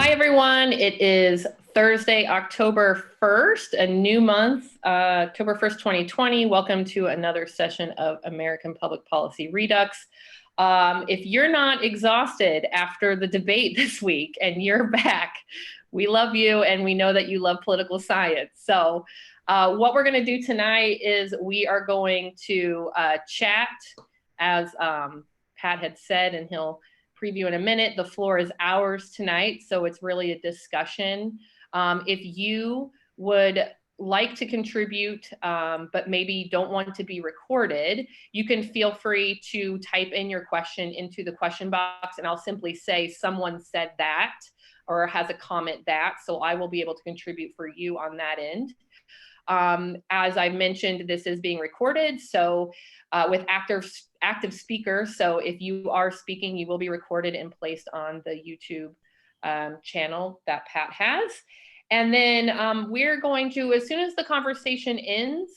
Hi, everyone. It is Thursday, October 1st, a new month, October 1st, 2020. Welcome to another session of American Public Policy Redux. If you're not exhausted after the debate this week and you're back, we love you and we know that you love political science. So what we're going to do tonight is we are going to chat, as Pat had said, and he'll preview in a minute. The floor is ours tonight, so it's really a discussion. If you would like to contribute, but maybe don't want to be recorded, you can feel free to type in your question into the question box, and I'll simply say someone said that or has a comment that, so I will be able to contribute for you on that end. As I mentioned, this is being recorded, so with active speakers. So if you are speaking, you will be recorded and placed on the YouTube channel that Pat has. And then we're going to, as soon as the conversation ends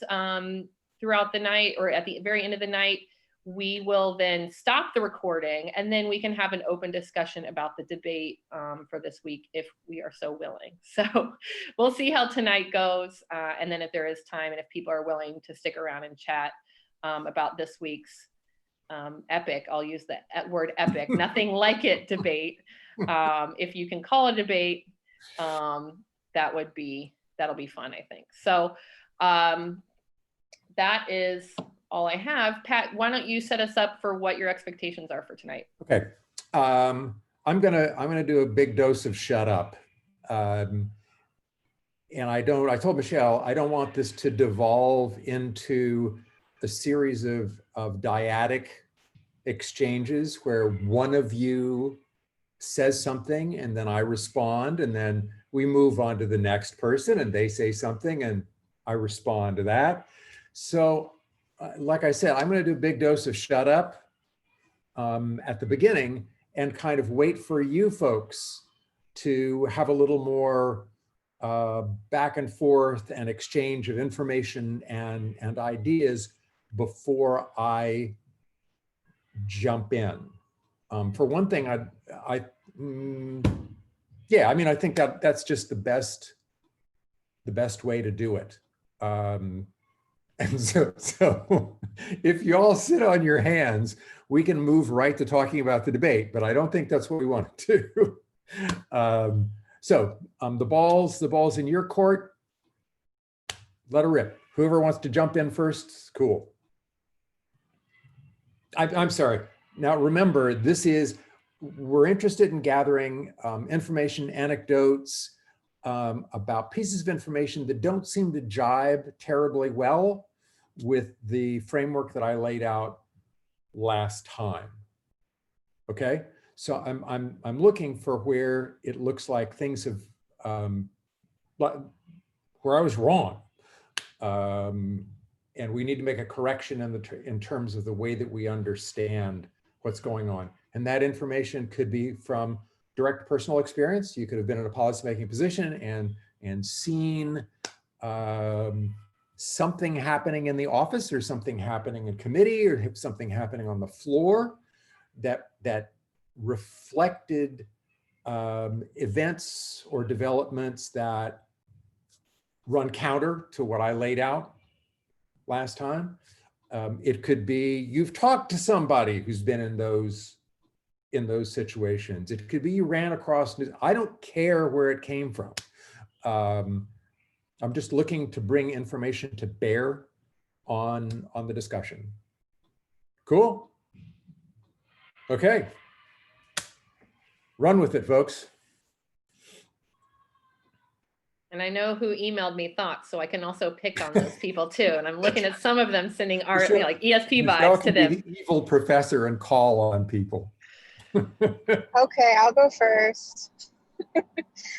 throughout the night or at the very end of the night, we will then stop the recording and then we can have an open discussion about the debate for this week if we are so willing. So we'll see how tonight goes. And then if there is time and if people are willing to stick around and chat about this week's epic, I'll use the word epic, nothing like it debate. If you can call a debate, that'll be fun, I think. So that is all I have. Pat, why don't you set us up for what your expectations are for tonight? Okay, I'm gonna do a big dose of shut up, and I told Michelle I don't want this to devolve into a series of dyadic exchanges where one of you says something and then I respond and then we move on to the next person and they say something and I respond to that. So like I said, I'm going to do a big dose of shut up at the beginning and kind of wait for you folks to have a little more back and forth and exchange of information and ideas before I jump in. For one thing, I think that's just the best way to do it. And so if you all sit on your hands, we can move right to talking about the debate, but I don't think that's what we want to do. The ball's in your court. Let her rip. Whoever wants to jump in first, cool. I'm sorry. Now remember, we're interested in gathering information, anecdotes about pieces of information that don't seem to jibe terribly well with the framework that I laid out last time. Okay, so I'm looking for where it looks like things have where I was wrong. And we need to make a correction in terms of the way that we understand what's going on. And that information could be from direct personal experience. You could have been in a policymaking position and seen something happening in the office or something happening in committee or something happening on the floor that reflected events or developments that run counter to what I laid out last time. It could be you've talked to somebody who's been in those situations. It could be you ran across news. I don't care where it came from. I'm just looking to bring information to bear on the discussion. Cool? Okay. Run with it, folks. And I know who emailed me thoughts, so I can also pick on those people too. And I'm looking at some of them sending like ESP vibes to them. Be the evil professor and call on people. Okay, I'll go first.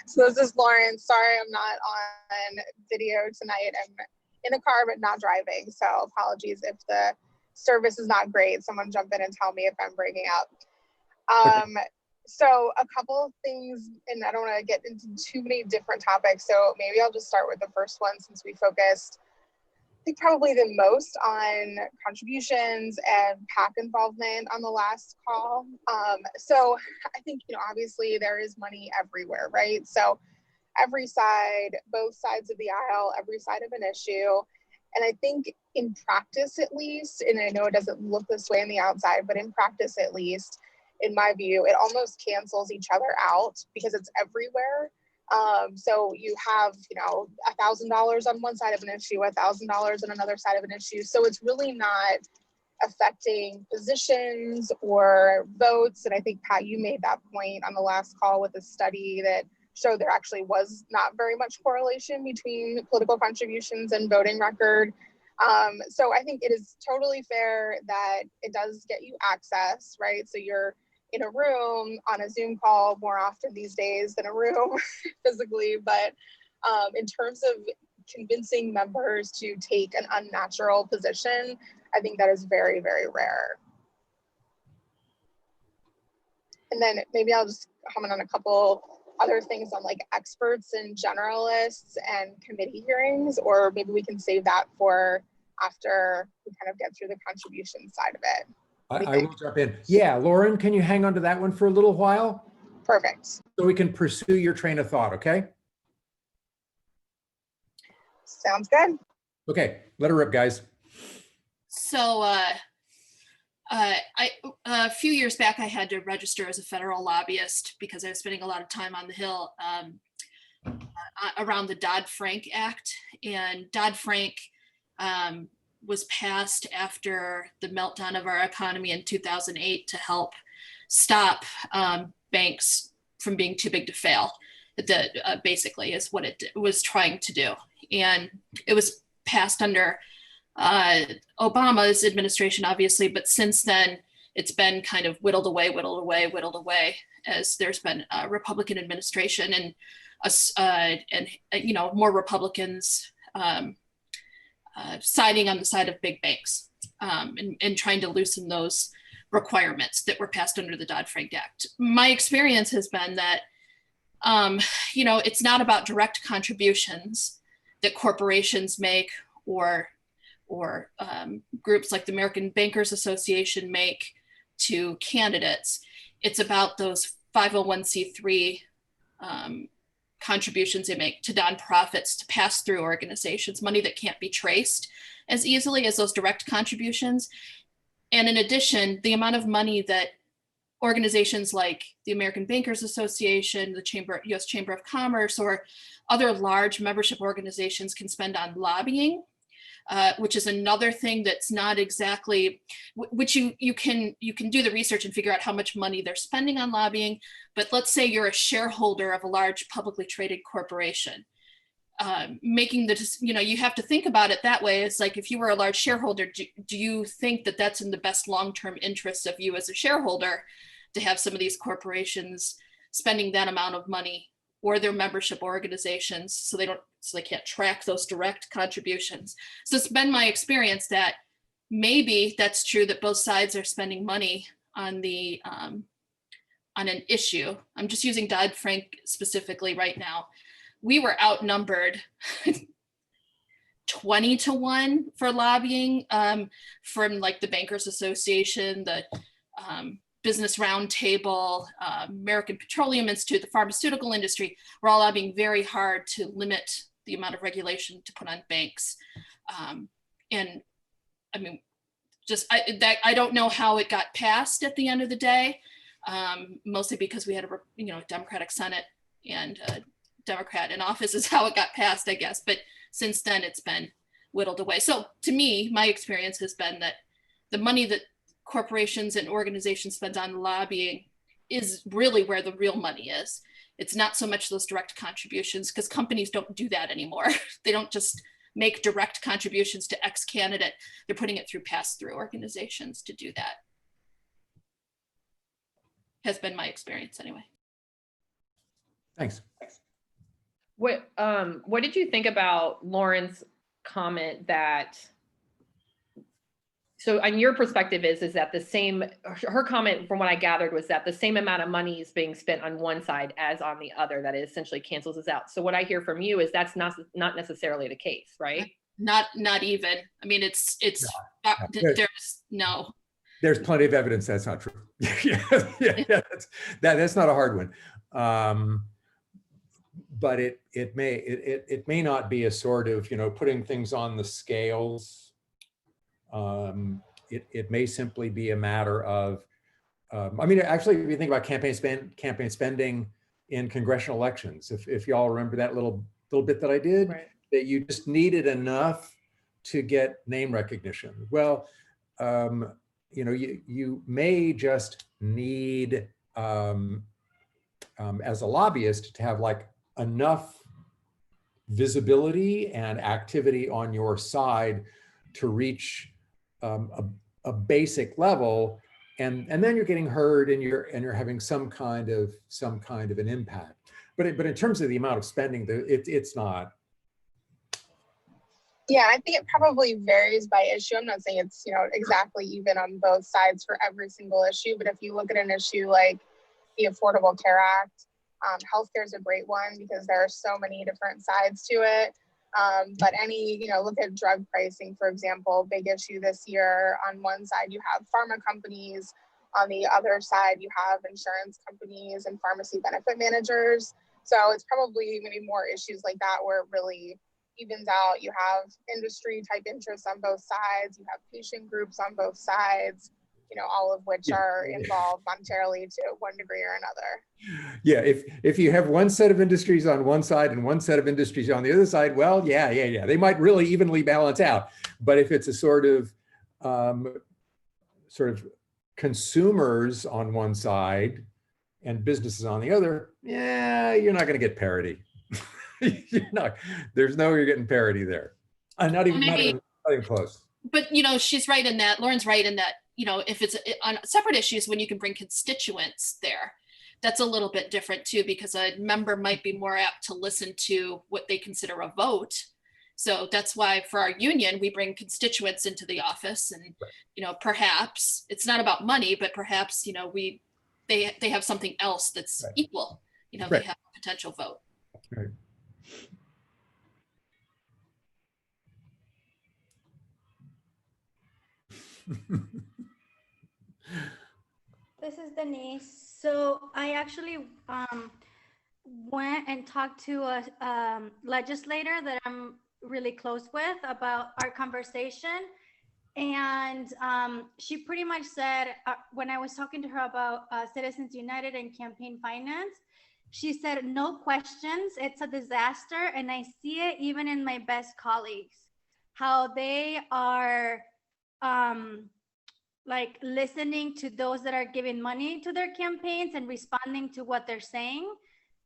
So this is Lauren. Sorry, I'm not on video tonight. I'm in a car, but not driving. So apologies if the service is not great. Someone jump in and tell me if I'm breaking up. So a couple of things, and I don't want to get into too many different topics. So maybe I'll just start with the first one since we focused think probably the most on contributions and PAC involvement on the last call. So I think, obviously there is money everywhere, right? So every side, both sides of the aisle, every side of an issue. And I think in practice, at least, and I know it doesn't look this way on the outside, but in practice, at least, in my view, it almost cancels each other out because it's everywhere. So you have, $1,000 on one side of an issue, $1,000 on another side of an issue. So it's really not affecting positions or votes. And I think, Pat, you made that point on the last call with a study that showed there actually was not very much correlation between political contributions and voting record. So I think it is totally fair that it does get you access, right? So you're in a room on a Zoom call more often these days than a room physically. But in terms of convincing members to take an unnatural position, I think that is very, very rare. And then maybe I'll just comment on a couple other things on like experts and generalists and committee hearings, or maybe we can save that for after we kind of get through the contribution side of it. I will jump in. Yeah, Lauren, can you hang on to that one for a little while? Perfect. So we can pursue your train of thought, okay? Sounds good. Okay, let her rip, guys. So a few years back, I had to register as a federal lobbyist because I was spending a lot of time on the Hill around the Dodd-Frank Act. And Dodd-Frank was passed after the meltdown of our economy in 2008 to help stop banks from being too big to fail. Basically is what it was trying to do. And it was passed under Obama's administration, obviously, but since then it's been kind of whittled away as there's been a Republican administration and more Republicans siding on the side of big banks and trying to loosen those requirements that were passed under the Dodd-Frank Act. My experience has been that it's not about direct contributions that corporations make or groups like the American Bankers Association make to candidates. It's about those 501c3 contributions they make to nonprofits, to pass through organizations, money that can't be traced as easily as those direct contributions. And in addition, the amount of money that organizations like the American Bankers Association, the US Chamber of Commerce, or other large membership organizations can spend on lobbying, which is another thing that's not exactly, which you can do the research and figure out how much money they're spending on lobbying. But let's say you're a shareholder of a large publicly traded corporation. You have to think about it that way. It's like, if you were a large shareholder, do you think that that's in the best long-term interests of you as a shareholder to have some of these corporations spending that amount of money, or their membership organizations, so they can't track those direct contributions? So it's been my experience that maybe that's true, that both sides are spending money on on an issue. I'm just using Dodd-Frank specifically right now. We were outnumbered 20-1 for lobbying from like the Bankers Association, the Business Roundtable, American Petroleum Institute, the pharmaceutical industry. We're all lobbying very hard to limit the amount of regulation to put on banks. And I mean, I don't know how it got passed at the end of the day, mostly because we had a Democratic Senate and a Democrat in office is how it got passed, I guess. But since then, it's been whittled away. So to me, my experience has been that the money that corporations and organizations spend on lobbying is really where the real money is. It's not so much those direct contributions, because companies don't do that anymore. They don't just make direct contributions to X candidate. They're putting it through pass-through organizations to do that. Has been my experience anyway. Thanks. What did you think about Lauren's comment that, so on your perspective is that her comment from what I gathered was that the same amount of money is being spent on one side as on the other, that it essentially cancels us out. So what I hear from you is that's not necessarily the case, right? Not even. I mean, There's plenty of evidence that's not true. Yeah, that's not a hard one. But it may not be a sort of, putting things on the scales. It may simply be a matter of, I mean, actually, if you think about campaign spending in congressional elections, if y'all remember that little bit that I did, Right. that you just needed enough to get name recognition. Well, you may just need, as a lobbyist, to have like enough visibility and activity on your side to reach a basic level, and then you're getting heard, and you're having some kind of an impact. But in terms of the amount of spending, it's not. Yeah, I think it probably varies by issue. I'm not saying it's, exactly even on both sides for every single issue, but if you look at an issue like the Affordable Care Act, healthcare is a great one because there are so many different sides to it. But look at drug pricing, for example, big issue this year. On one side, you have pharma companies. On the other side, you have insurance companies and pharmacy benefit managers. So it's probably maybe more issues like that where it really evens out. You have industry type interests on both sides. You have patient groups on both sides, all of which are involved monetarily to one degree or another. Yeah, if you have one set of industries on one side and one set of industries on the other side, well, yeah, they might really evenly balance out. But if it's a sort of consumers on one side and businesses on the other, yeah, you're not going to get parity. There's no way you're getting parity there. Not even close. But she's right in that. Lauren's right in that. If it's on separate issues, when you can bring constituents there, that's a little bit different too, because a member might be more apt to listen to what they consider a vote. So that's why for our union, we bring constituents into the office, and perhaps it's not about money, but perhaps they have something else that's equal. They have a potential vote. Right. This is Denise. So I actually went and talked to a legislator that I'm really close with about our conversation. And she pretty much said, when I was talking to her about Citizens United and campaign finance, she said, no questions, it's a disaster. And I see it even in my best colleagues, how they are like listening to those that are giving money to their campaigns and responding to what they're saying,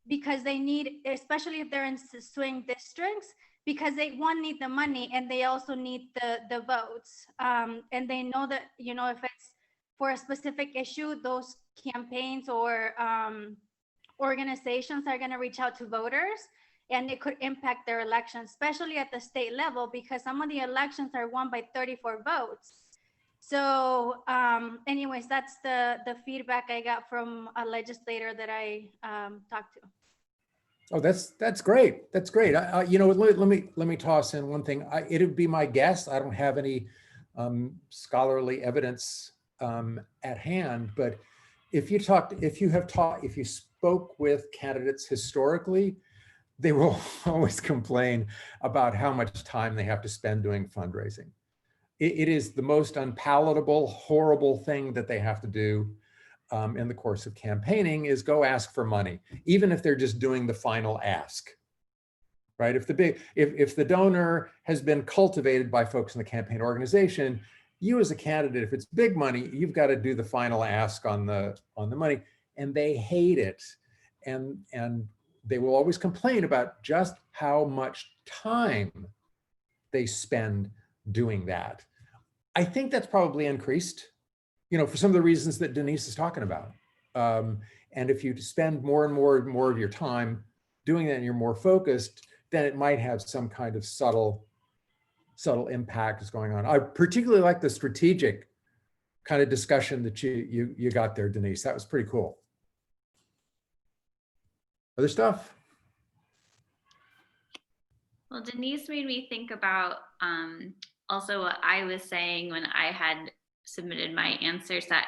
because they need, especially if they're in swing districts, because they need the money and they also need the votes. And they know that, if it's for a specific issue, those campaigns or organizations are going to reach out to voters, and it could impact their election, especially at the state level, because some of the elections are won by 34 votes. So anyways, that's the feedback I got from a legislator that I talked to. Oh, that's great. That's great. Let me toss in one thing. It would be my guess. I don't have any scholarly evidence at hand, but if you spoke with candidates historically, they will always complain about how much time they have to spend doing fundraising. It is the most unpalatable, horrible thing that they have to do in the course of campaigning, is go ask for money, even if they're just doing the final ask, right? If the donor has been cultivated by folks in the campaign organization, you as a candidate, if it's big money, you've got to do the final ask on the money, and they hate it, and they will always complain about just how much time they spend doing that. I think that's probably increased, for some of the reasons that Denise is talking about. And if you spend more and more of your time doing that and you're more focused, then it might have some kind of subtle impact that's going on. I particularly like the strategic kind of discussion that you got there, Denise. That was pretty cool. Other stuff? Well, Denise made me think about also what I was saying when I had submitted my answers, that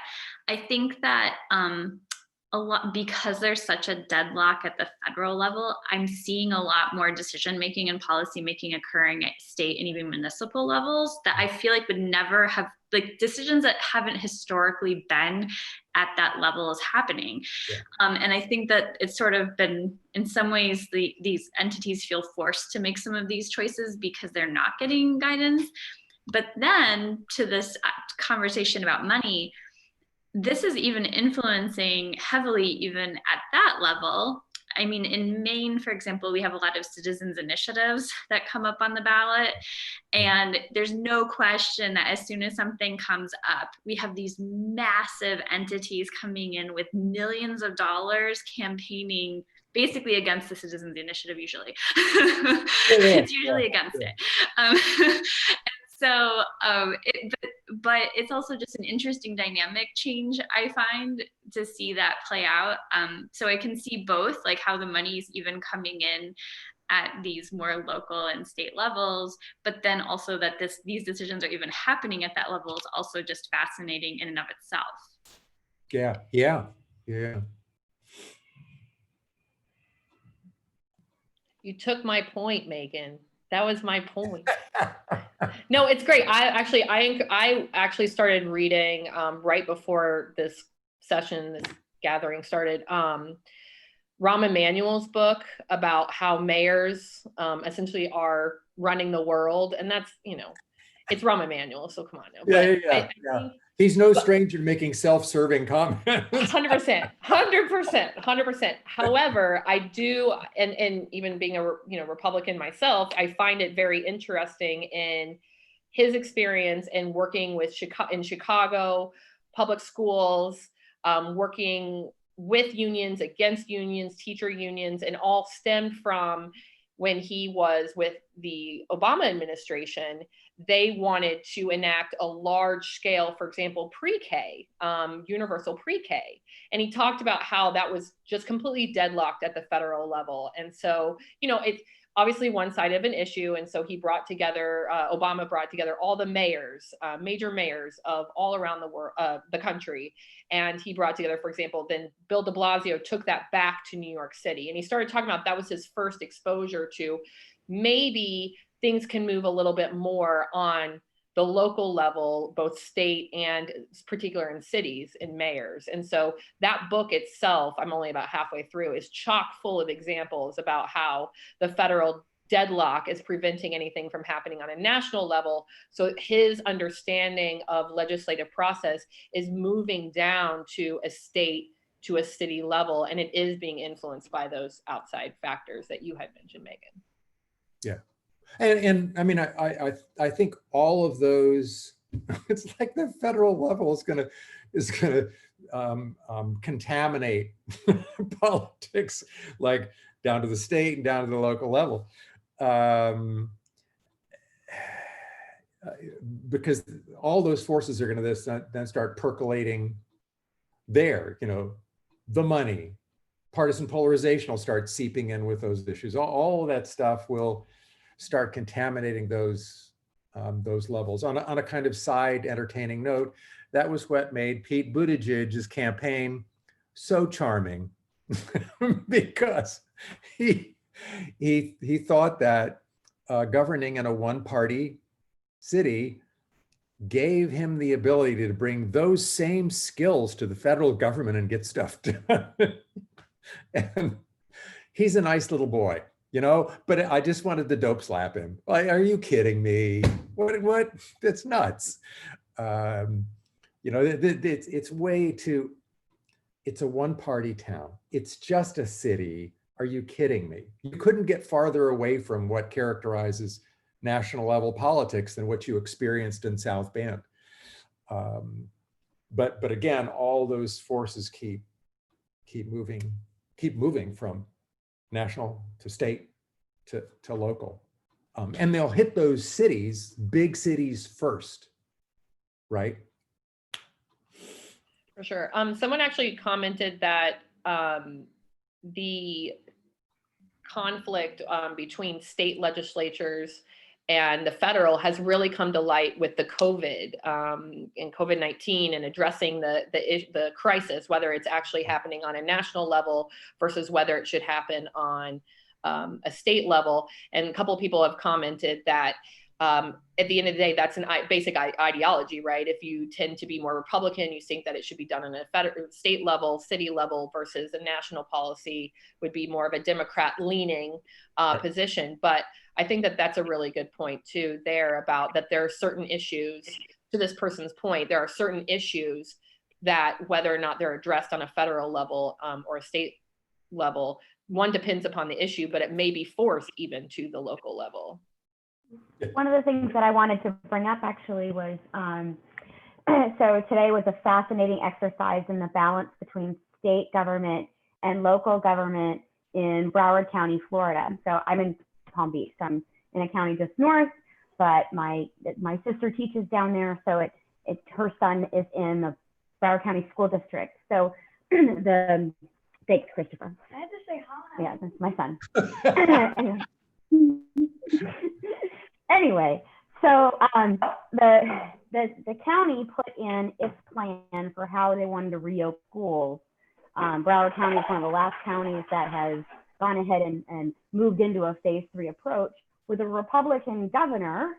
I think that a lot, because there's such a deadlock at the federal level, I'm seeing a lot more decision making and policy making occurring at state and even municipal levels that I feel like would never have, like decisions that haven't historically been at that level is happening. Yeah. And I think that it's sort of been, in some ways, these entities feel forced to make some of these choices because they're not getting guidance. But then to this conversation about money, this is even influencing heavily even at that level. I mean, in Maine, for example, we have a lot of citizens initiatives that come up on the ballot. And there's no question that as soon as something comes up, we have these massive entities coming in with millions of dollars campaigning basically against the citizens initiative usually. It's usually against it. So, but it's also just an interesting dynamic change, I find, to see that play out. So I can see both, like how the money's even coming in at these more local and state levels, but then also that these decisions are even happening at that level is also just fascinating in and of itself. Yeah, yeah, yeah. You took my point, Megan. That was my point. No, it's great. I actually started reading right before this session, this gathering started. Rahm Emanuel's book about how mayors essentially are running the world, and that's, you know, it's Rahm Emanuel, so come on now. Yeah, But yeah, yeah. He's no stranger to making self-serving comments. 100%. However, I do, and even being a Republican myself, I find it very interesting in his experience in working with Chicago public schools, working with unions, against unions, teacher unions, and all stemmed from when he was with the Obama administration. They wanted to enact a large scale, for example, pre-K, universal pre-K. And he talked about how that was just completely deadlocked at the federal level. And so, you know, it's obviously one side of an issue. And so he brought together, Obama brought together all the mayors, major mayors of all around the world, the country. And he brought together, for example, then Bill de Blasio took that back to New York City. And he started talking about that was his first exposure to maybe things can move a little bit more on the local level, both state and particular in cities and mayors. And so that book itself, I'm only about halfway through, is chock full of examples about how the federal deadlock is preventing anything from happening on a national level. So his understanding of legislative process is moving down to a state, to a city level, and it is being influenced by those outside factors that you had mentioned, Megan. Yeah. And I mean, I think all of those, it's like the federal level is gonna contaminate politics, like down to the state and down to the local level, because all those forces are gonna then start percolating there. You know, the money, partisan polarization will start seeping in with those issues. All of that stuff will start contaminating those levels. On a kind of side entertaining note, that was what made Pete Buttigieg's campaign so charming, because he thought that governing in a one-party city gave him the ability to bring those same skills to the federal government and get stuff done. And he's a nice little boy. You know, but I just wanted to dope slap him. Like, are you kidding me? What? That's nuts. You know, it's a one-party town. It's just a city. Are you kidding me? You couldn't get farther away from what characterizes national level politics than what you experienced in South Bend. But again, all those forces keep moving from national to state to local. And they'll hit those cities, big cities first, right? For sure. Someone actually commented that the conflict between state legislatures and the federal has really come to light with the COVID and COVID-19 and addressing the crisis, whether it's actually happening on a national level versus whether it should happen on a state level. And a couple of people have commented that at the end of the day, that's an basic ideology, right? If you tend to be more Republican, you think that it should be done on a federal, state level, city level, versus a national policy would be more of a Democrat leaning position. But I think that that's a really good point too there about that there are certain issues, to this person's point, there are certain issues that whether or not they're addressed on a federal level or a state level, one depends upon the issue, but it may be forced even to the local level. One of the things that I wanted to bring up actually was, so today was a fascinating exercise in the balance between state government and local government in Broward County, Florida. So I'm in Palm Beach, so I'm in a county just north, but my sister teaches down there, so her son is in the Broward County School District. So thanks, Christopher. I had to say hi. Yeah, that's my son. Anyway, so the county put in its plan for how they wanted to reopen schools. Broward County is one of the last counties that has gone ahead and moved into a phase 3 approach with a Republican governor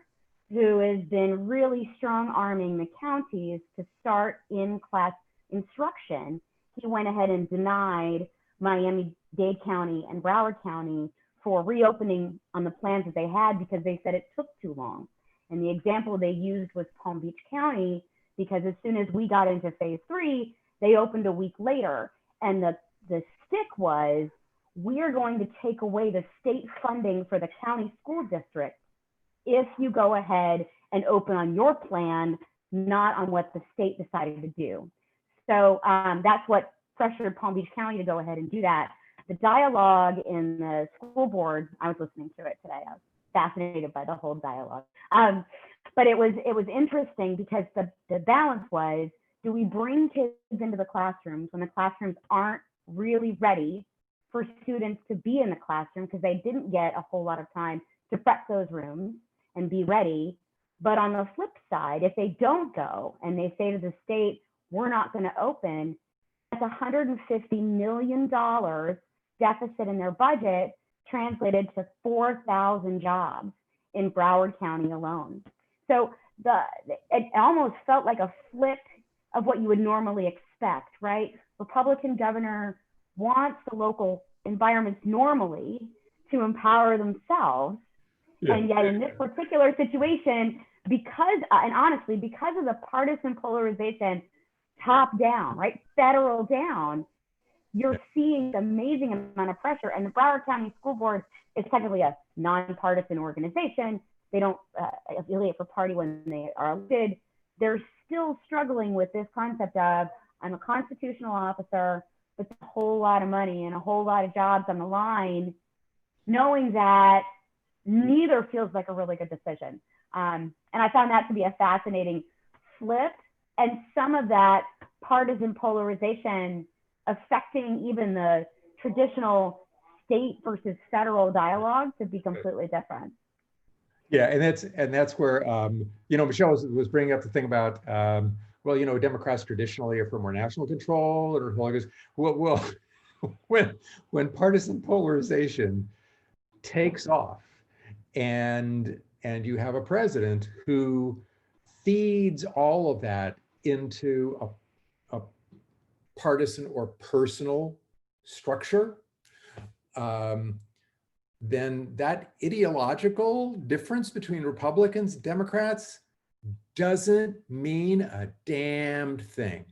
who has been really strong arming the counties to start in-class instruction. He went ahead and denied Miami-Dade County and Broward County for reopening on the plans that they had because they said it took too long. And the example they used was Palm Beach County, because as soon as we got into phase 3, they opened a week later. And the stick was, we are going to take away the state funding for the county school district if you go ahead and open on your plan, not on what the state decided to do. So that's what pressured Palm Beach County to go ahead and do that. The dialogue in the school board, I was listening to it today. I was fascinated by the whole dialogue. But it was interesting because the balance was, do we bring kids into the classrooms when the classrooms aren't really ready for students to be in the classroom because they didn't get a whole lot of time to prep those rooms and be ready? But on the flip side, if they don't go and they say to the state, we're not going to open, that's $150 million deficit in their budget, translated to 4,000 jobs in Broward County alone. So it almost felt like a flip of what you would normally expect, right? Republican governor wants the local environments normally to empower themselves. Yeah. And yet in this particular situation, because, and honestly, because of the partisan polarization, top down, right? Federal down, you're seeing the amazing amount of pressure. And the Broward County School Board is technically a nonpartisan organization. They don't affiliate for party when they are elected. They're still struggling with this concept of, I'm a constitutional officer with a whole lot of money and a whole lot of jobs on the line, knowing that neither feels like a really good decision. And I found that to be a fascinating flip. And some of that partisan polarization affecting even the traditional state versus federal dialogue to be completely different. Yeah, and that's where Michelle was bringing up the thing about Democrats traditionally are for more national control, or well, when partisan polarization takes off, and you have a president who feeds all of that into a partisan or personal structure, then that ideological difference between Republicans and Democrats doesn't mean a damned thing.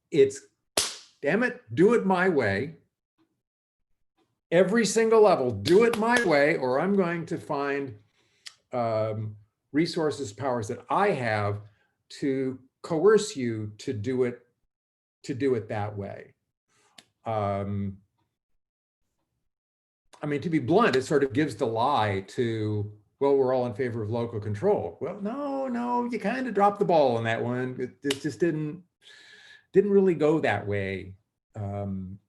It's, damn it, do it my way. Every single level, do it my way, or I'm going to find resources, powers that I have to coerce you to do it that way. I mean, to be blunt, it sort of gives the lie to, well, we're all in favor of local control. Well, no, you kind of dropped the ball on that one. It just didn't really go that way in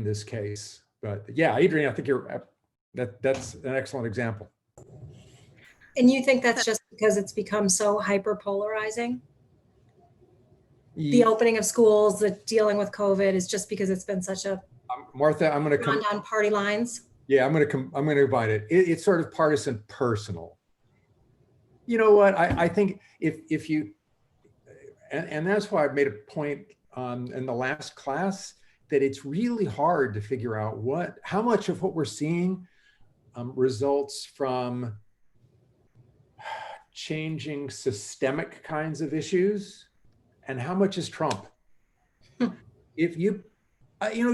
this case. But yeah, Adrian, I think that's an excellent example. And you think that's just because it's become so hyper polarizing? The opening of schools, the dealing with COVID is just because it's been such a Martha, I'm going to come on party lines. Yeah, I'm going to combine it. It's sort of partisan personal. You know what? I think if you, and that's why I've made a point in the last class that it's really hard to figure out how much of what we're seeing results from changing systemic kinds of issues and how much is Trump. If you,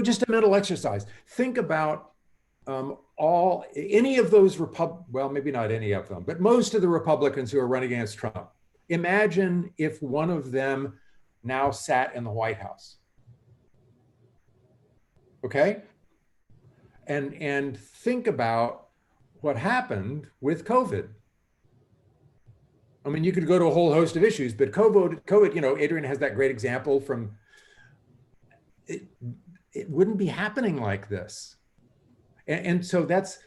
just a mental exercise, think about any of those well, maybe not any of them, but most of the Republicans who are running against Trump. Imagine if one of them now sat in the White House. Okay? And think about what happened with COVID. I mean, you could go to a whole host of issues, but COVID, Adrian has that great example from, it wouldn't be happening like this. And so that's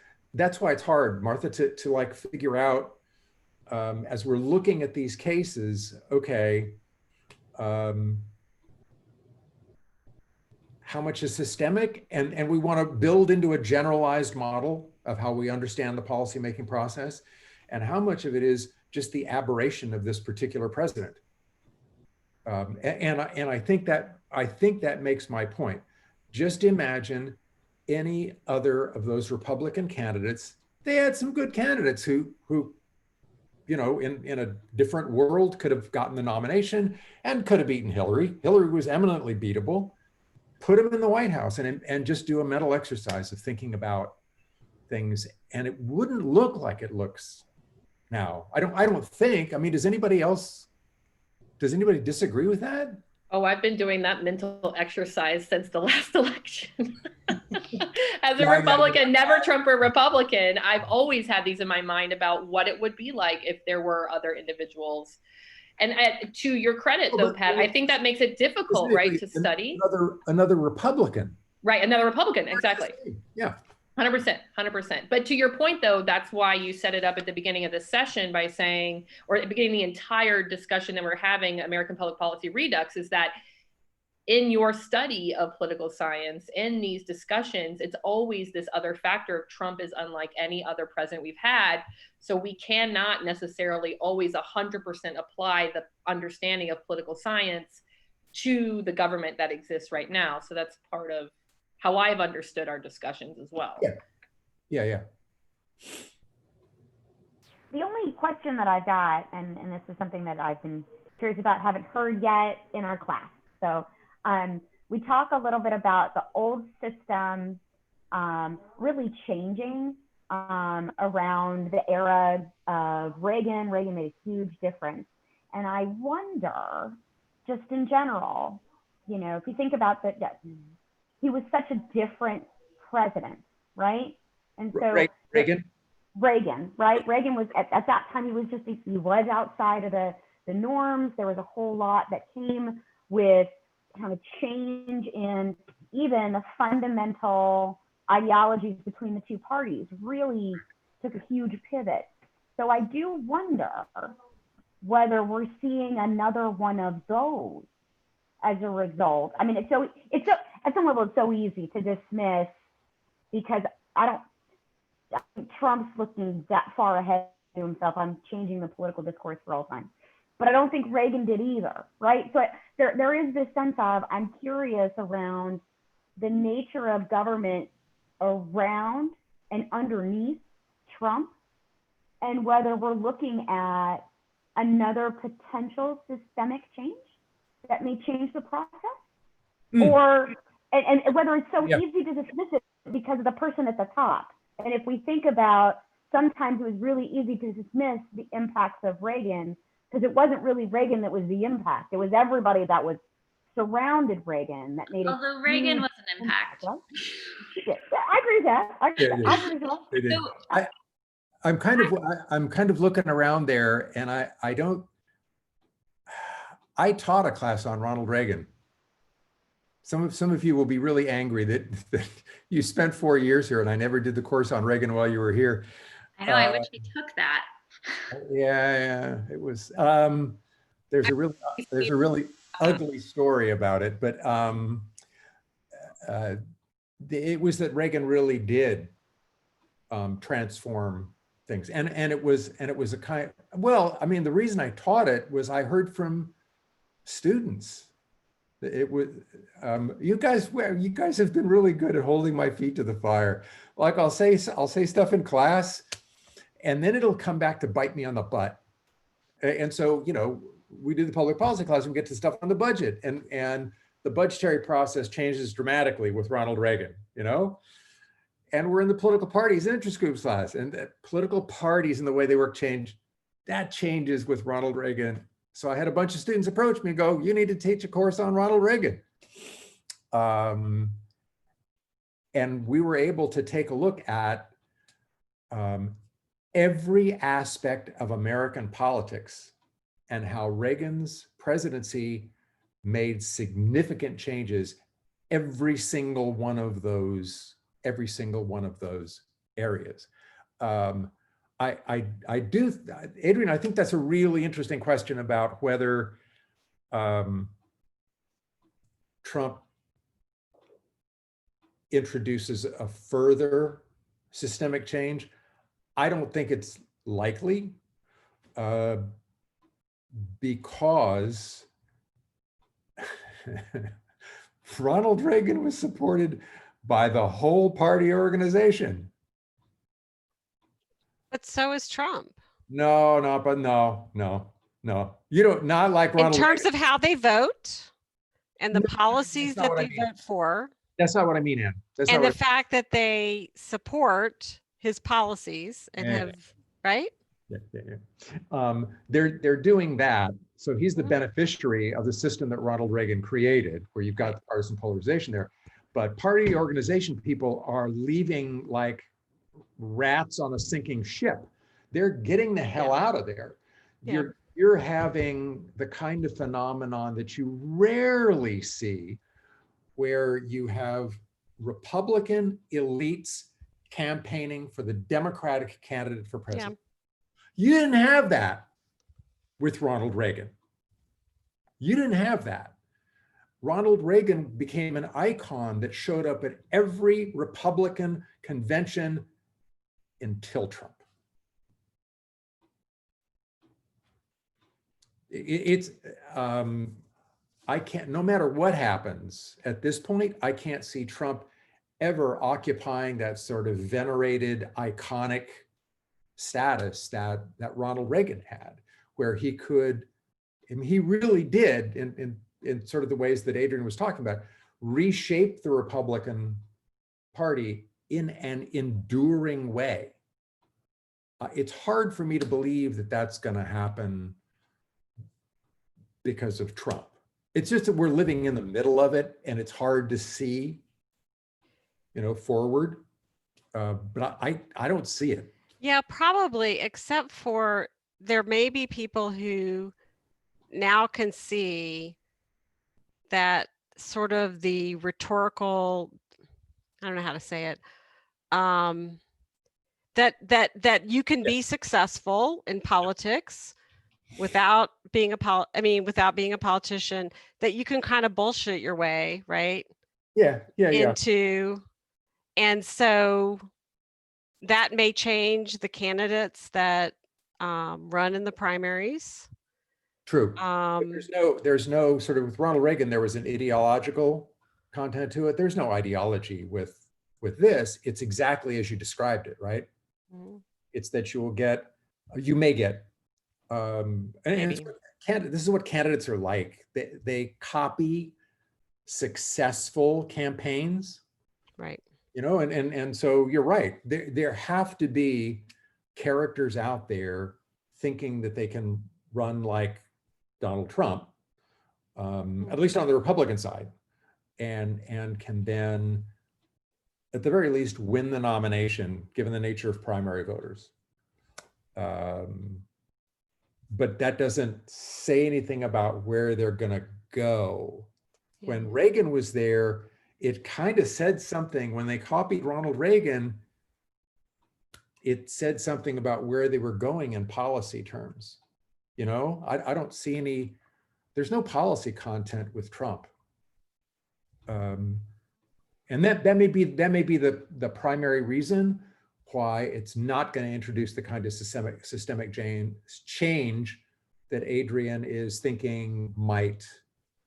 why it's hard, Martha, to like figure out, as we're looking at these cases, okay, how much is systemic? And we want to build into a generalized model of how we understand the policymaking process, and how much of it is just the aberration of this particular president. And I think that makes my point. Just imagine any other of those Republican candidates. They had some good candidates who in a different world could have gotten the nomination and could have beaten Hillary. Hillary was eminently beatable. Put him in the White House and just do a mental exercise of thinking about things, and it wouldn't look like it looks now. I don't think. I mean, does anybody disagree with that? Oh, I've been doing that mental exercise since the last election. As a Republican, never Trumper Republican, I've always had these in my mind about what it would be like if there were other individuals. And to your credit, though, Pat, I think that makes it difficult, right, to study. Another Republican. Right, another Republican, exactly. Yeah. 100%. But to your point, though, that's why you set it up at the beginning of the session by saying, or at the beginning of the entire discussion that we're having, American Public Policy Redux, is that in your study of political science, in these discussions, it's always this other factor of Trump is unlike any other president we've had. So we cannot necessarily always 100% apply the understanding of political science to the government that exists right now. So that's part of how I've understood our discussions as well. Yeah. The only question that I've got, and this is something that I've been curious about, haven't heard yet in our class. So we talk a little bit about the old system really changing around the era of Reagan. Reagan made a huge difference. And I wonder, just in general, if you think about that, he was such a different president, right? And so Reagan, right? Reagan was at that time, he was outside of the norms. There was a whole lot that came with kind of change in even the fundamental ideologies between the two parties. Really took a huge pivot. So I do wonder whether we're seeing another one of those as a result. I mean, at some level, it's so easy to dismiss because I think Trump's looking that far ahead of himself. I'm changing the political discourse for all time. But I don't think Reagan did either, right? So there is this sense of, I'm curious around the nature of government around and underneath Trump, and whether we're looking at another potential systemic change that may change the process, or and whether it's so easy to dismiss it because of the person at the top. And if we think about, sometimes it was really easy to dismiss the impacts of Reagan because it wasn't really Reagan that was the impact. It was everybody that was surrounded Reagan that made it. Although Reagan was an impact. Right? Yeah, I agree with that. I agree with that. I'm kind of looking around there, and I taught a class on Ronald Reagan. some of you will be really angry that you spent 4 years here and I never did the course on Reagan while you were here. I know, I wish we took that. Yeah, it was, there's a really ugly story about it, but it was that Reagan really did transform things. And it was a kind, well, I mean, the reason I taught it was I heard from students. It was, you guys have been really good at holding my feet to the fire. Like I'll say stuff in class and then it'll come back to bite me on the butt. And so, you know, we do the public policy class and we get to stuff on the budget, and the budgetary process changes dramatically with Ronald Reagan, you know? And we're in the political parties and interest groups class, and the political parties and the way they work that changes with Ronald Reagan. So I had a bunch of students approach me and go, you need to teach a course on Ronald Reagan. And we were able to take a look at every aspect of American politics and how Reagan's presidency made significant changes every single one of those areas. I do, Adrian, I think that's a really interesting question about whether Trump introduces a further systemic change. I don't think it's likely because Ronald Reagan was supported by the whole party organization. But so is Trump. No. You don't, not like Ronald In terms Reagan. of how they vote and the No, policies that they vote for. That's not what I mean, Ann. And the fact that they support his policies and have, right? Yeah. They're doing that. So he's the beneficiary of the system that Ronald Reagan created, where you've got partisan polarization there. But party organization people are leaving like rats on a sinking ship. They're getting the hell out of there. You're having the kind of phenomenon that you rarely see, where you have Republican elites campaigning for the Democratic candidate for president. You didn't have that with Ronald Reagan. You didn't have that. Ronald Reagan became an icon that showed up at every Republican convention until Trump. I can't, no matter what happens at this point, I can't see Trump ever occupying that sort of venerated, iconic status that Ronald Reagan had, where he could, and he really did in sort of the ways that Adrian was talking about, reshape the Republican Party in an enduring way. It's hard for me to believe that that's going to happen because of Trump. It's just that we're living in the middle of it and it's hard to see, you know, forward. But I don't see it. Yeah, probably, except for there may be people who now can see that sort of the rhetorical, I don't know how to say it, that you can be successful in politics without being without being a politician, that you can kind of bullshit your way, right? Into, and so that may change the candidates that run in the primaries. True. There's no sort of, with Ronald Reagan, there was an ideological content to it. There's no ideology with this. It's exactly as you described it, right? Mm-hmm. It's that you may get, and this is what candidates are like. They copy successful campaigns, right? You know, and so you're right. There have to be characters out there thinking that they can run like Donald Trump, at least on the Republican side, and can then, at the very least, win the nomination, given the nature of primary voters. But that doesn't say anything about where they're going to go. When Reagan was there, it kind of said something. When they copied Ronald Reagan, it said something about where they were going in policy terms. You know, I don't see any, there's no policy content with Trump. And that may be the primary reason why it's not going to introduce the kind of systemic change that Adrian is thinking might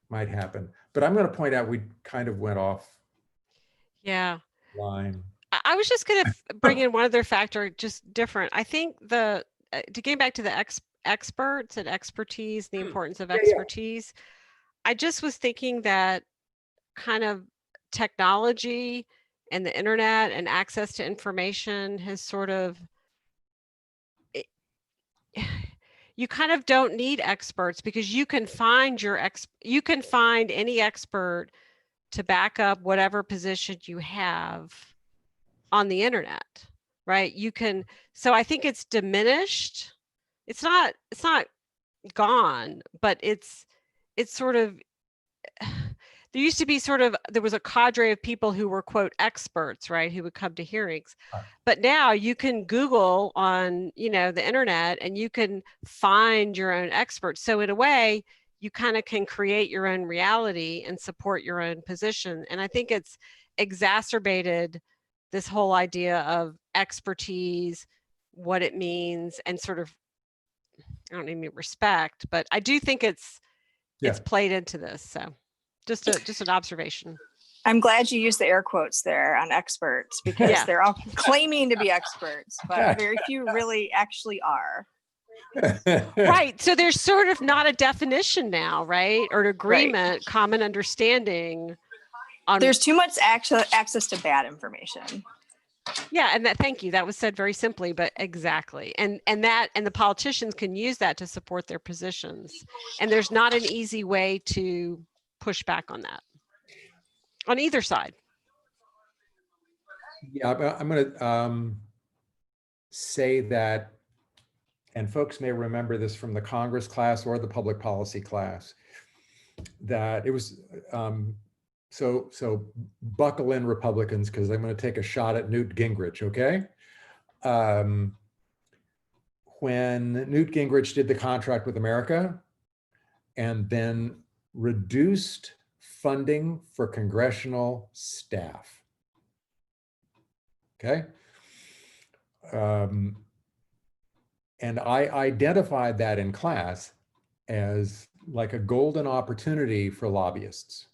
happen. But I'm going to point out we kind of went off line. I was just going to bring in one other factor, just different. I think to get back to the experts and expertise, the importance of expertise. I just was thinking that kind of technology and the internet and access to information has sort of, you kind of don't need experts because you can find you can find any expert to back up whatever position you have on the internet, right? You can, so I think it's diminished. It's not gone, but it's sort of, there used to be there was a cadre of people who were, quote, experts, right, who would come to hearings. But now you can Google on, the internet and you can find your own experts. So in a way, you kind of can create your own reality and support your own position. And I think it's exacerbated this whole idea of expertise, what it means, and sort of, I don't mean respect, but I do think it's played into this. So just an observation. I'm glad you used the air quotes there on experts because they're all claiming to be experts, but very few really actually are. Right. So there's sort of not a definition now, right? Or an agreement, common understanding. There's too much access to bad information. Yeah, and thank you. That was said very simply, but exactly. And the politicians can use that to support their positions. And there's not an easy way to push back on that on either side. Yeah, I'm going to say that, and folks may remember this from the Congress class or the public policy class, that it was, so buckle in, Republicans, because I'm going to take a shot at Newt Gingrich, okay? When Newt Gingrich did the contract with America and then reduced funding for congressional staff, okay? And I identified that in class as like a golden opportunity for lobbyists.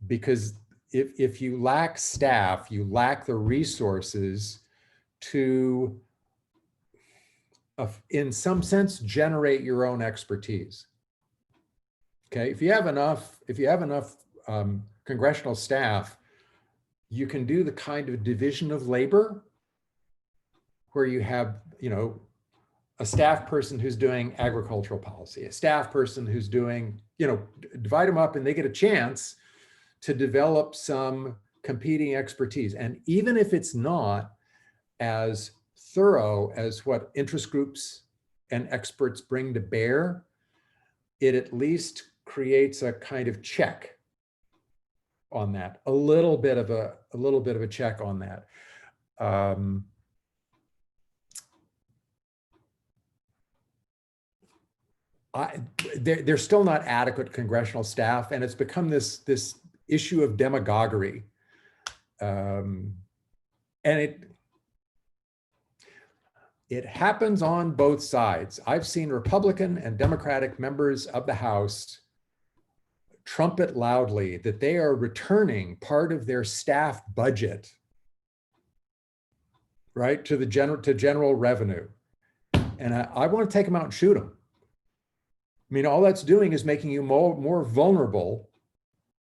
Because if you lack staff, you lack the resources to, in some sense, generate your own expertise. Okay, if you have enough congressional staff, you can do the kind of division of labor where you have, a staff person who's doing agricultural policy, a staff person who's doing, divide them up and they get a chance to develop some competing expertise. And even if it's not as thorough as what interest groups and experts bring to bear, it at least creates a kind of check on that, a little bit of a check on that. There's still not adequate congressional staff, and it's become this issue of demagoguery, and it happens on both sides. I've seen Republican and Democratic members of the House trumpet loudly that they are returning part of their staff budget, right, to the general revenue, and I want to take them out and shoot them. I mean, all that's doing is making you more vulnerable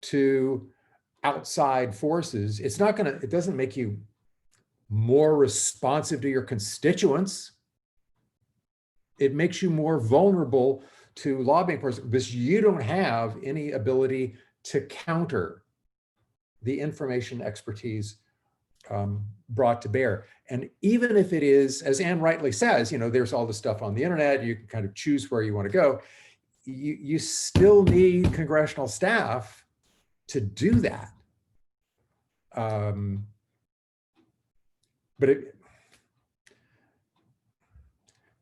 to outside forces. It doesn't make you more responsive to your constituents. It makes you more vulnerable to lobbying forces because you don't have any ability to counter the information expertise brought to bear. And even if it is, as Anne rightly says, there's all this stuff on the internet, you can kind of choose where you want to go. you still need congressional staff to do that. But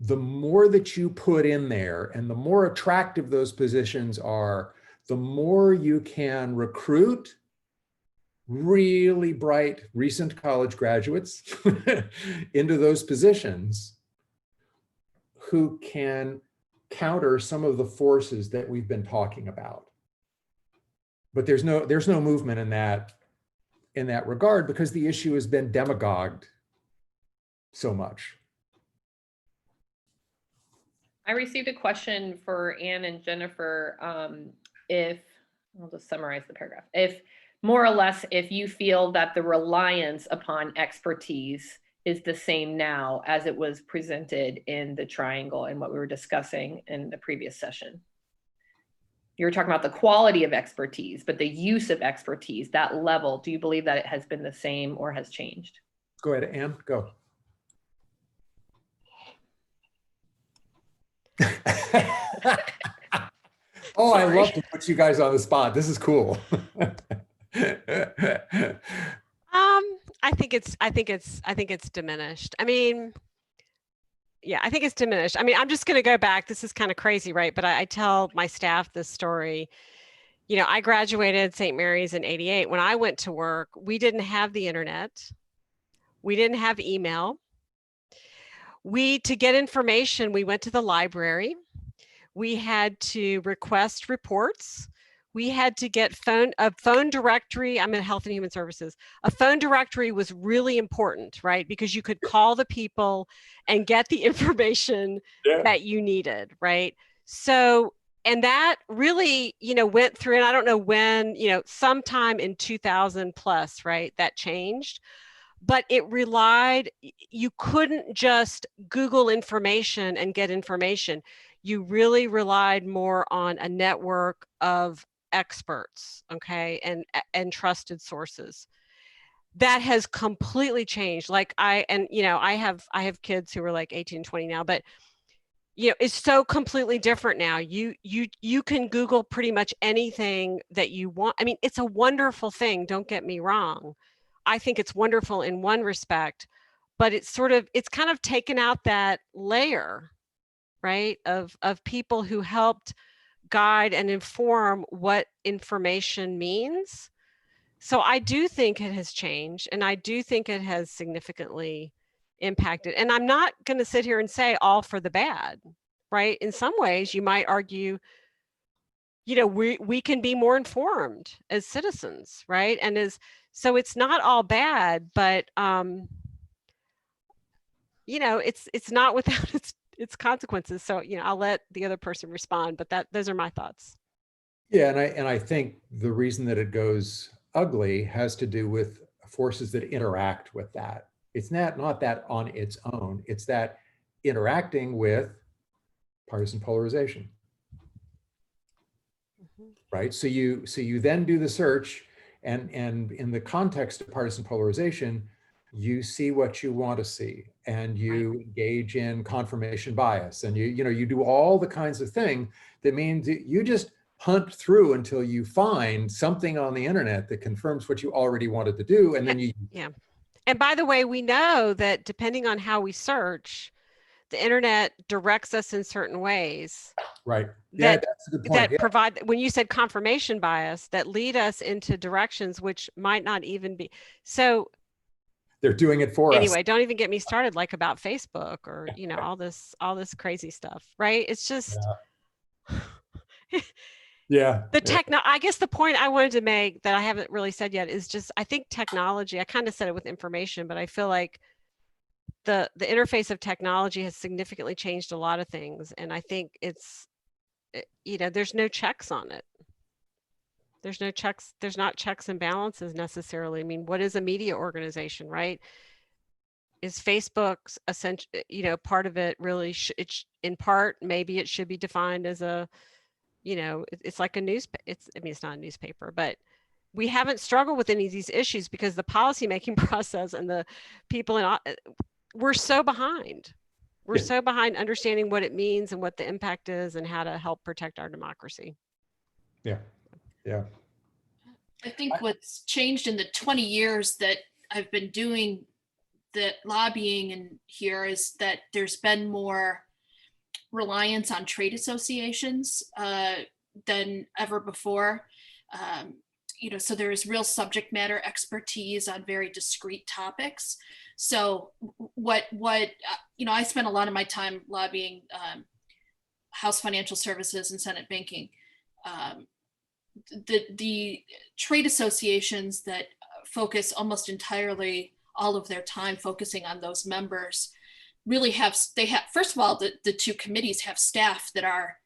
the more that you put in there and the more attractive those positions are, the more you can recruit really bright recent college graduates into those positions who can counter some of the forces that we've been talking about. But there's no movement in that regard because the issue has been demagogued so much. I received a question for Anne and Jennifer. I'll just summarize the paragraph. If more or less, if you feel that the reliance upon expertise is the same now as it was presented in the triangle and what we were discussing in the previous session. You were talking about the quality of expertise, but the use of expertise, that level, do you believe that it has been the same or has changed? Go ahead, Anne, go. Oh, sorry. I love to put you guys on the spot. This is cool. I think it's diminished. I mean, yeah, I think it's diminished. I mean, I'm just going to go back. This is kind of crazy, right? But I tell my staff this story. You know, I graduated St. Mary's in '88. When I went to work, we didn't have the internet. We didn't have email. To get information, we went to the library. We had to request reports. We had to get a phone directory. I'm in Health and Human Services. A phone directory was really important, right? Because you could call the people and get the information that you needed, right? So, and that really, went through, and I don't know when, sometime in 2000 plus, right? That changed. But it relied, you couldn't just Google information and get information. You really relied more on a network of experts, okay, and trusted sources. That has completely changed. Like I have kids who are like 18, 20 now, but it's so completely different now. You can Google pretty much anything that you want. I mean, it's a wonderful thing, don't get me wrong. I think it's wonderful in one respect, but it's kind of taken out that layer, right, of people who helped guide and inform what information means. So I do think it has changed, and I do think it has significantly impacted. And I'm not going to sit here and say all for the bad, right? In some ways, you might argue, we can be more informed as citizens, right? And so it's not all bad, but it's not without its consequences. So I'll let the other person respond, but those are my thoughts. Yeah, and I think the reason that it goes ugly has to do with forces that interact with that. It's not that on its own. It's that interacting with partisan polarization. Right. So you then do the search, and in the context of partisan polarization, you see what you want to see, and you engage in confirmation bias, and you do all the kinds of thing that means you just hunt through until you find something on the internet that confirms what you already wanted to do, and then yeah. And by the way, we know that depending on how we search, the internet directs us in certain ways. Right. Yeah, that's a good point. That provide, when you said confirmation bias, that lead us into directions which might not even be. So they're doing it for us. Anyway, don't even get me started like about Facebook or, all this crazy stuff, right? It's just, yeah. I guess the point I wanted to make that I haven't really said yet is just, I think technology, I kind of said it with information, but I feel like the interface of technology has significantly changed a lot of things. And I think there's no checks on it. There's no checks. There's not checks and balances necessarily. I mean, what is a media organization, right? Is Facebook's essential, part of it really, in part, maybe it should be defined as a, it's like a newspaper. It's not a newspaper, but we haven't struggled with any of these issues because the policymaking process and the people we're so behind. We're so behind understanding what it means and what the impact is and how to help protect our democracy. Yeah. Yeah. I think what's changed in the 20 years that I've been doing the lobbying in here is that there's been more reliance on trade associations than ever before. So there's real subject matter expertise on very discrete topics. So I spent a lot of my time lobbying House Financial Services and Senate Banking. The trade associations that focus almost entirely all of their time focusing on those members really first of all, the two committees have staff that are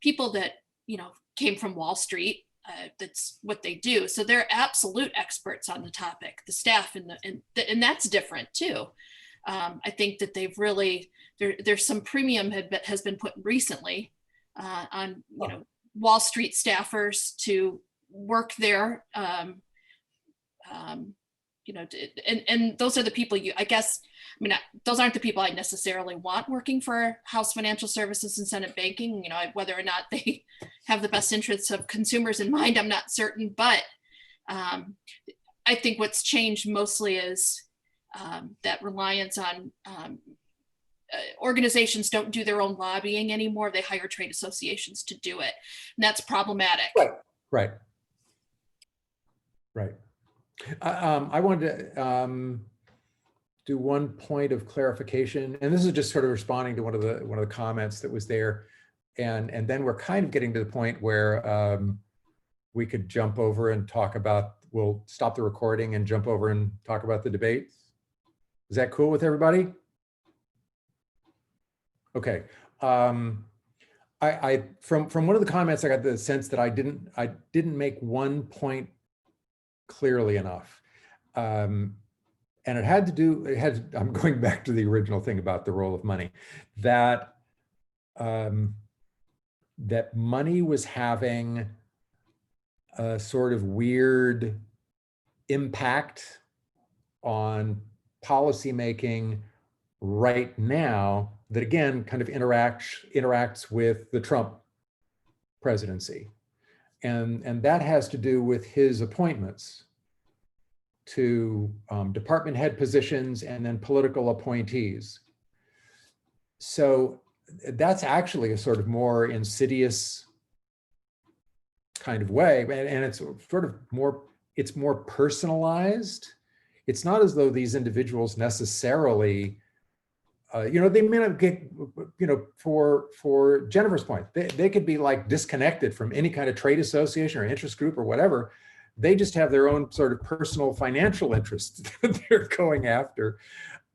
people that, came from Wall Street. That's what they do. So they're absolute experts on the topic, the staff and that's different too. I think that they've really, there's some premium has been put recently on, Wall Street staffers to work there. And those are the people those aren't the people I necessarily want working for House Financial Services and Senate Banking. Whether or not they have the best interests of consumers in mind, I'm not certain. But I think what's changed mostly is that reliance on organizations don't do their own lobbying anymore. They hire trade associations to do it. And that's problematic. Right. I wanted to do one point of clarification, and this is just sort of responding to one of the comments that was there, and then we're kind of getting to the point where we could jump over and talk about. We'll stop the recording and jump over and talk about the debate. Is that cool with everybody? Okay. I from one of the comments, I got the sense that I didn't make one point clearly enough. And it had to do, I'm going back to the original thing about the role of money, that that money was having a sort of weird impact on policymaking right now that again kind of interacts with the Trump presidency. And that has to do with his appointments to department head positions and then political appointees. So that's actually a sort of more insidious kind of way, and it's sort of it's more personalized. It's not as though these individuals necessarily, they may not get, for Jennifer's point, they could be like disconnected from any kind of trade association or interest group or whatever. They just have their own sort of personal financial interests that they're going after.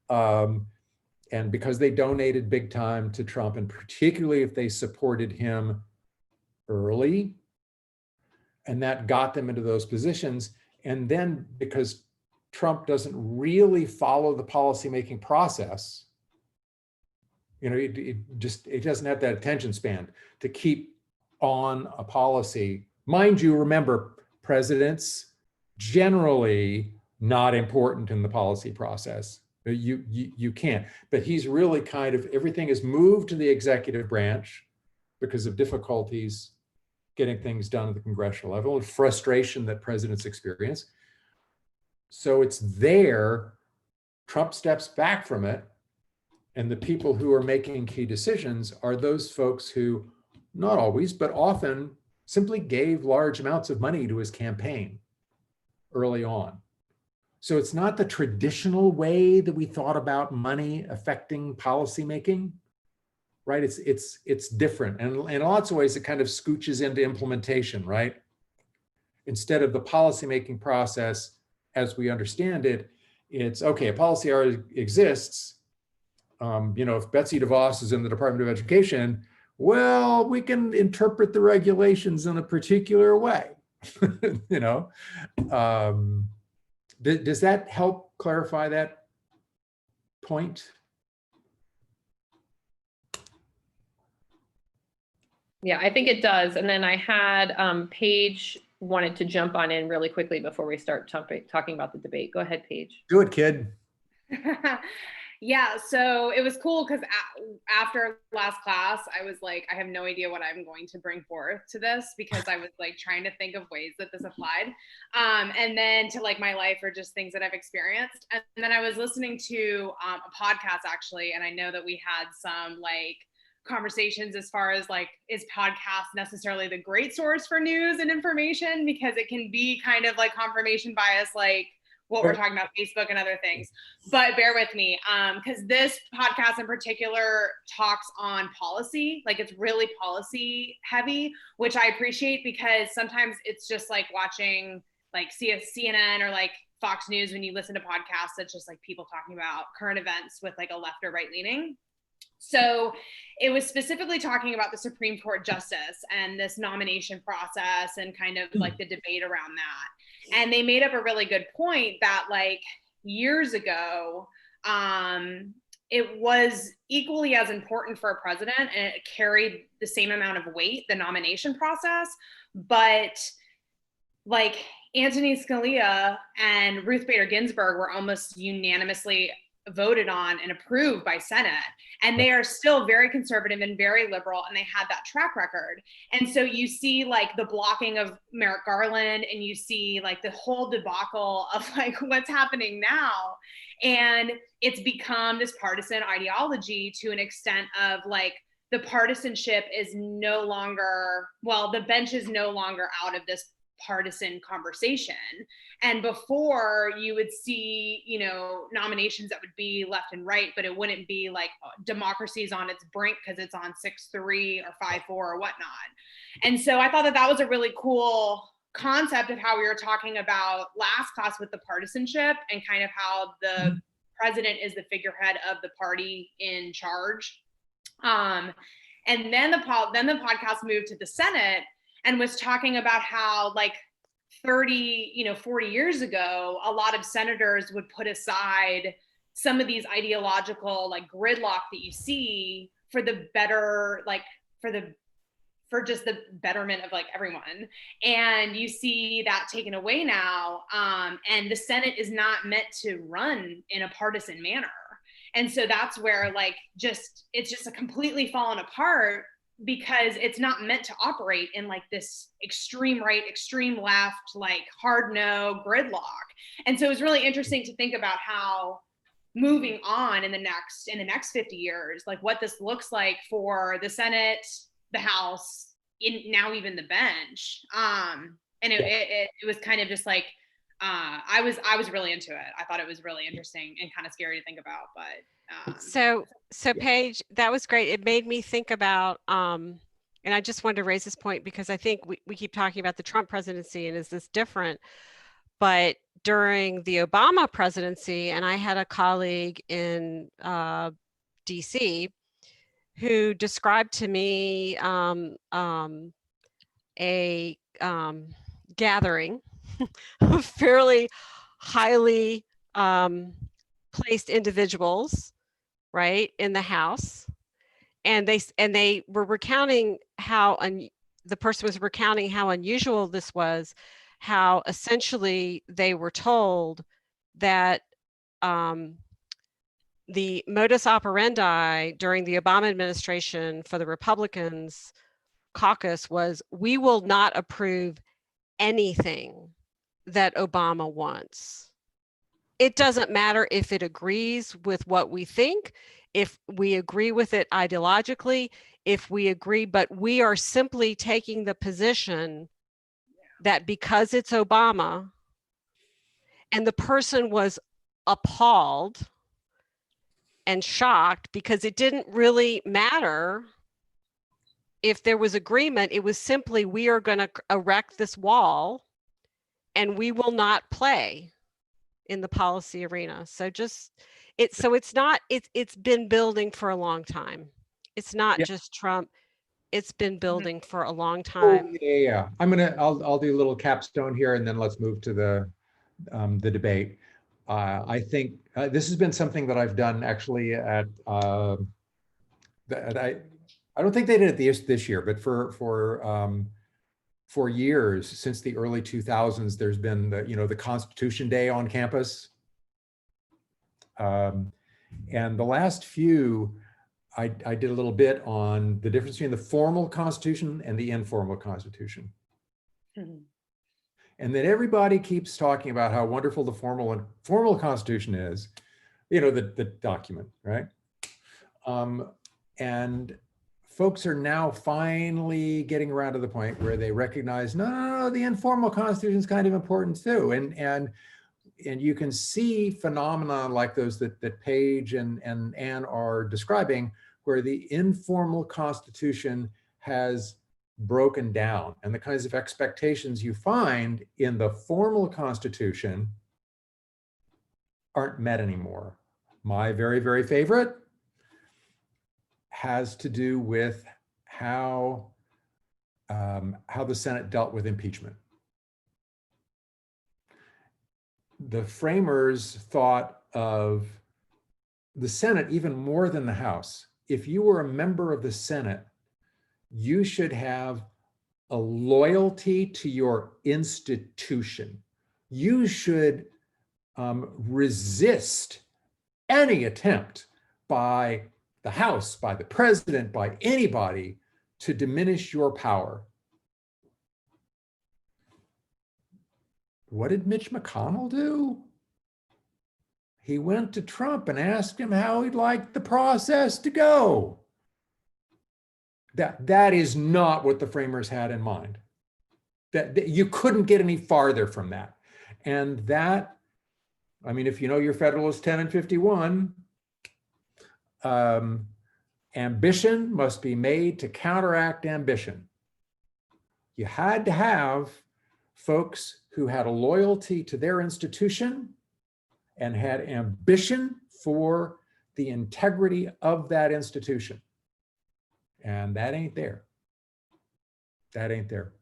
And because they donated big time to Trump, and particularly if they supported him early, and that got them into those positions. And then because Trump doesn't really follow the policymaking process, it doesn't have that attention span to keep on a policy. Mind you, remember, presidents generally not important in the policy process. You can't, but he's really kind of, everything is moved to the executive branch because of difficulties getting things done at the congressional level and frustration that presidents experience. So it's there, Trump steps back from it, and the people who are making key decisions are those folks who, not always, but often simply gave large amounts of money to his campaign early on. So it's not the traditional way that we thought about money affecting policymaking, right? It's different. And in lots of ways, it kind of scooches into implementation, right? Instead of the policymaking process as we understand it, it's okay, a policy already exists. If Betsy DeVos is in the Department of Education, well, we can interpret the regulations in a particular way. Does that help clarify that point? Yeah, I think it does. And then I had Paige wanted to jump on in really quickly before we start talking about the debate. Go ahead, Paige. Do it, kid. Yeah, so it was cool because after last class, I was like, I have no idea what I'm going to bring forth to this, because I was like trying to think of ways that this applied. And then to like my life or just things that I've experienced. And then I was listening to a podcast actually, and I know that we had some like conversations as far as like, is podcast necessarily the great source for news and information? Because it can be kind of like confirmation bias, like what we're talking about, Facebook and other things. But bear with me, because this podcast in particular talks on policy, like it's really policy heavy, which I appreciate, because sometimes it's just like watching like CNN or like Fox News when you listen to podcasts, it's just like people talking about current events with like a left or right leaning. So it was specifically talking about the Supreme Court justice and this nomination process and kind of like the debate around that. And they made up a really good point that like years ago, it was equally as important for a president, and it carried the same amount of weight, the nomination process. But like Antonin Scalia and Ruth Bader Ginsburg were almost unanimously voted on and approved by Senate. And they are still very conservative and very liberal, and they had that track record. And so you see like the blocking of Merrick Garland, and you see like the whole debacle of like what's happening now. And it's become this partisan ideology to an extent of like, the partisanship is no longer, well, the bench is no longer out of this partisan conversation. And before, you would see, you know, nominations that would be left and right, but it wouldn't be like democracy's on its brink because it's on 6-3 or 5-4 or whatnot. And so I thought that that was a really cool concept of how we were talking about last class with the partisanship, and kind of how the president is the figurehead of the party in charge. And then the podcast moved to the Senate and was talking about how like 40 years ago, a lot of senators would put aside some of these ideological like gridlock that you see for the better, like for just the betterment of like everyone. And you see that taken away now. And the Senate is not meant to run in a partisan manner. And so that's where like it's just a completely fallen apart, because it's not meant to operate in like this extreme right, extreme left, like hard no gridlock. And so it was really interesting to think about how moving on in the next 50 years, like what this looks like for the Senate, the House, now even the bench. And it was kind of just like, I was really into it. I thought it was really interesting and kind of scary to think about, but so Paige, that was great. It made me think about, and I just wanted to raise this point because I think we keep talking about the Trump presidency and is this different? But during the Obama presidency, and I had a colleague in DC who described to me a gathering of fairly highly placed individuals, right, in the House, and they were recounting how the person was recounting how unusual this was, how essentially they were told that the modus operandi during the Obama administration for the Republicans caucus was, we will not approve anything that Obama wants. It doesn't matter if it agrees with what we think, if we agree with it ideologically, if we agree, but we are simply taking the position that because it's Obama, and the person was appalled and shocked because it didn't really matter if there was agreement. It was simply, we are going to erect this wall and we will not play in the policy arena. So it's been building for a long time. It's not just Trump. It's been building for a long time. Oh, yeah. I'll do a little capstone here, and then let's move to the debate. I think this has been something that I've done actually at I don't think they did it this year, but for years, since the early 2000s, there's been the Constitution Day on campus. And the last few, I did a little bit on the difference between the formal Constitution and the informal Constitution. And then everybody keeps talking about how wonderful the formal Constitution is, you know, the document, right? And folks are now finally getting around to the point where they recognize, no, the informal Constitution is kind of important too. And you can see phenomena like those that Paige and Anne are describing, where the informal Constitution has broken down, and the kinds of expectations you find in the formal Constitution aren't met anymore. My very, very favorite has to do with how the Senate dealt with impeachment. The framers thought of the Senate even more than the House. If you were a member of the Senate, you should have a loyalty to your institution. You should resist any attempt by the House, by the president, by anybody to diminish your power. What did Mitch McConnell do? He went to Trump and asked him how he'd like the process to go. That is not what the framers had in mind. That you couldn't get any farther from that. And that, I mean, if you know your Federalist 10 and 51, ambition must be made to counteract ambition. You had to have folks who had a loyalty to their institution and had ambition for the integrity of that institution. And that ain't there. That ain't there.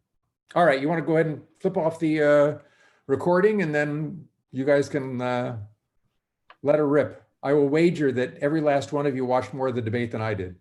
All right, you want to go ahead and flip off the recording, and then you guys can let her rip. I will wager that every last one of you watched more of the debate than I did.